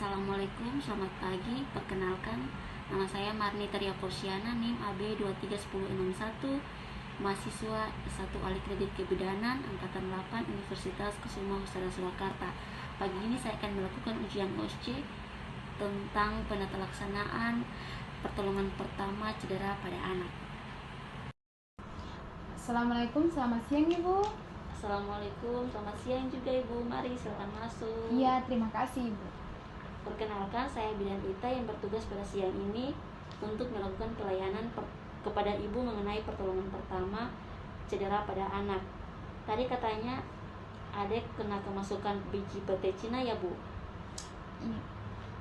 Assalamualaikum, selamat pagi. Perkenalkan, nama saya Marni Taria Porsiana, NIM AB 23161, mahasiswa S1 Alih Kredit Kebidanan, Angkatan 8, Universitas Kusuma Husada Surakarta. Pagi ini saya akan melakukan ujian OSC tentang penata laksanaan pertolongan pertama cedera pada anak. Assalamualaikum, selamat siang Ibu. Assalamualaikum, selamat siang juga Ibu. Mari silakan masuk. Iya, terima kasih Ibu. Perkenalkan, saya Bidan Ita yang bertugas pada siang ini untuk melakukan pelayanan kepada ibu mengenai pertolongan pertama cedera pada anak. Tadi katanya adek kena kemasukan biji beticina ya Bu? Iya.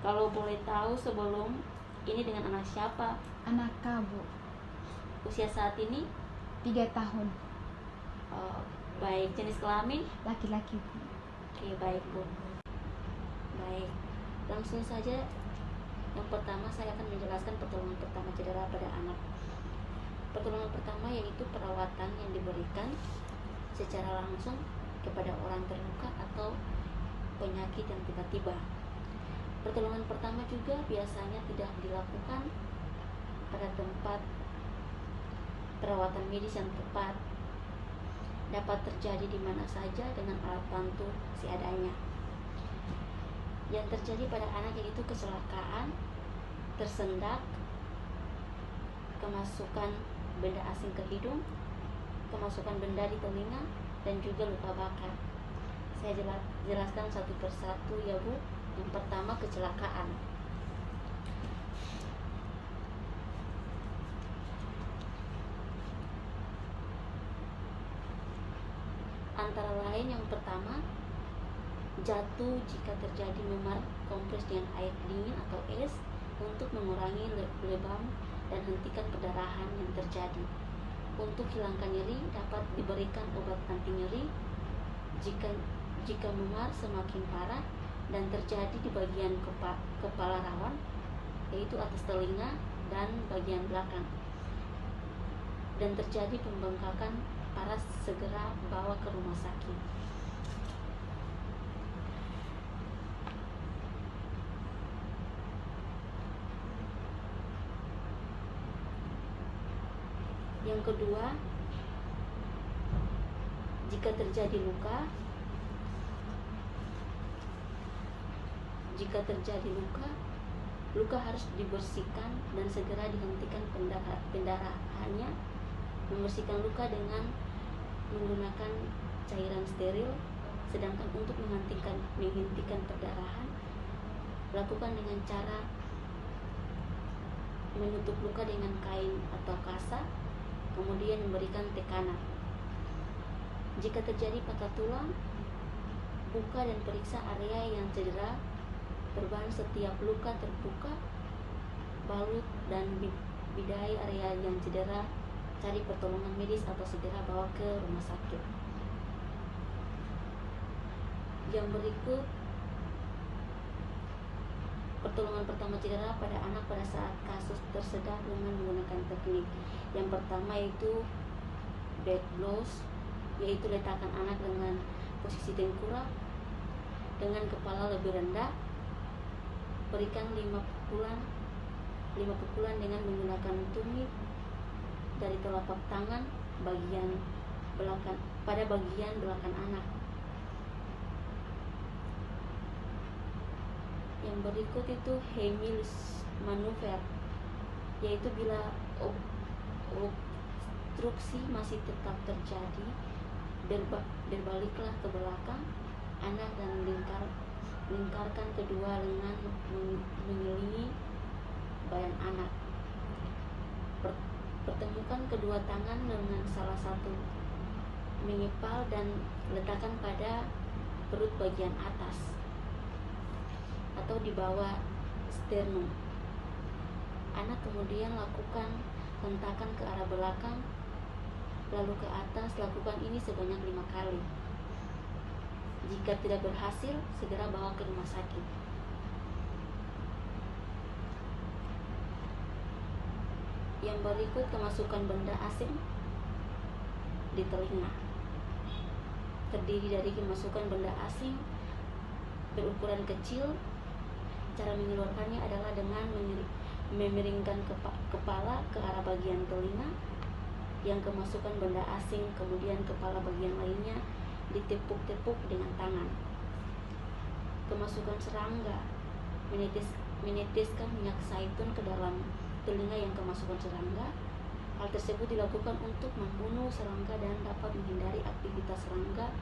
Kalau boleh tahu sebelum ini dengan anak siapa? Anak Bu. Usia saat ini? 3 tahun. Baik, jenis kelamin? Laki-laki Bu. Oke, baik Bu. Baik, langsung saja. Yang pertama saya akan menjelaskan pertolongan pertama cedera pada anak. Pertolongan pertama yaitu perawatan yang diberikan secara langsung kepada orang terluka atau penyakit yang tiba-tiba. Pertolongan pertama juga biasanya tidak dilakukan pada tempat perawatan medis yang tepat. Dapat terjadi di mana saja dengan alat bantu seadanya. Yang terjadi pada anak yaitu kecelakaan, tersendak, kemasukan benda asing ke hidung, kemasukan benda di telinga, dan juga luka bakar. Saya jelaskan satu persatu ya Bu. Yang pertama, kecelakaan. Antara lain yang pertama, jatuh jika terjadi memar kompres dengan air dingin atau es untuk mengurangi lebam dan hentikan perdarahan yang terjadi. Untuk hilangkan nyeri dapat diberikan obat anti nyeri jika memar semakin parah dan terjadi di bagian kepala rawan, yaitu atas telinga dan bagian belakang, dan terjadi pembengkakan parah, segera bawa ke rumah sakit. Yang kedua, jika terjadi luka harus dibersihkan dan segera dihentikan pendarahannya. Membersihkan luka dengan menggunakan cairan steril, sedangkan untuk menghentikan perdarahan lakukan dengan cara menutup luka dengan kain atau kasa, kemudian memberikan tekanan. Jika terjadi patah tulang, buka dan periksa area yang cedera, berbahan setiap luka terbuka, balut dan bidai area yang cedera, cari pertolongan medis atau segera bawa ke rumah sakit. Yang berikut, pertolongan pertama cedera pada anak pada saat kasus tersedak dengan menggunakan teknik. Yang pertama yaitu bed blows, yaitu letakkan anak dengan posisi tengkurap dengan kepala lebih rendah. Berikan 5 pukulan dengan menggunakan tumit dari telapak tangan pada bagian belakang anak. Yang berikut itu Heimlich maneuver, yaitu bila obstruksi masih tetap terjadi, berbaliklah ke belakang anak dan lingkarkan kedua lengan mengelilingi badan anak. Pertemukan kedua tangan dengan salah satu mengepal dan letakkan pada perut bagian atas atau di bawah sternum. Anak kemudian lakukan hentakan ke arah belakang, lalu ke atas. Lakukan ini sebanyak 5 kali. Jika tidak berhasil, segera bawa ke rumah sakit. Yang berikut, kemasukan benda asing di telinga. Terdiri dari kemasukan benda asing berukuran kecil Cara mengeluarkannya adalah dengan memiringkan kepala ke arah bagian telinga yang kemasukan benda asing, kemudian kepala bagian lainnya ditepuk-tepuk dengan tangan. Kemasukan serangga, meneteskan minyak zaitun ke dalam telinga yang kemasukan serangga. Hal tersebut dilakukan untuk membunuh serangga dan dapat menghindari aktivitas serangga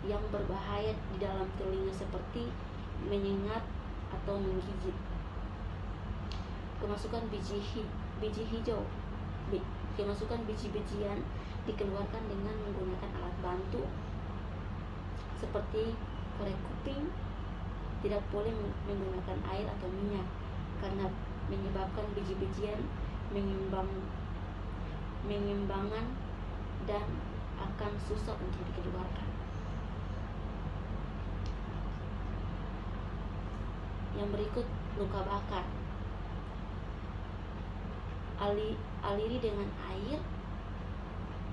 yang berbahaya di dalam telinga seperti menyengat atau menggigit. Kemasukan kemasukan biji-bijian dikeluarkan dengan menggunakan alat bantu seperti korek kuping. Tidak boleh menggunakan air atau minyak karena menyebabkan biji-bijian mengimbangan dan akan susah untuk dikeluarkan. Yang berikut, luka bakar. Aliri dengan air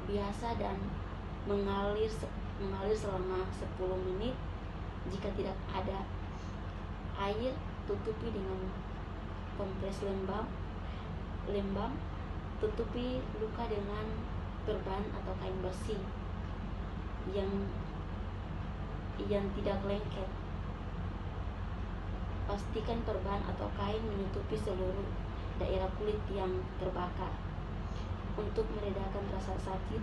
biasa dan mengalir selama 10 menit. Jika tidak ada air, tutupi dengan kompres lembab. Tutupi luka dengan perban atau kain bersih yang tidak lengket. Pastikan perban atau kain menutupi seluruh daerah kulit yang terbakar. Untuk meredakan rasa sakit,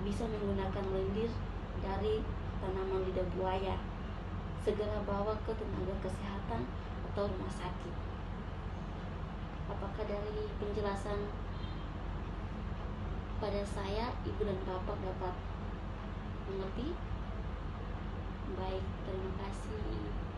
bisa menggunakan lendir dari tanaman lidah buaya. Segera bawa ke tenaga kesehatan atau rumah sakit. Apakah dari penjelasan pada saya, ibu dan bapak dapat mengerti? Baik, terima kasih.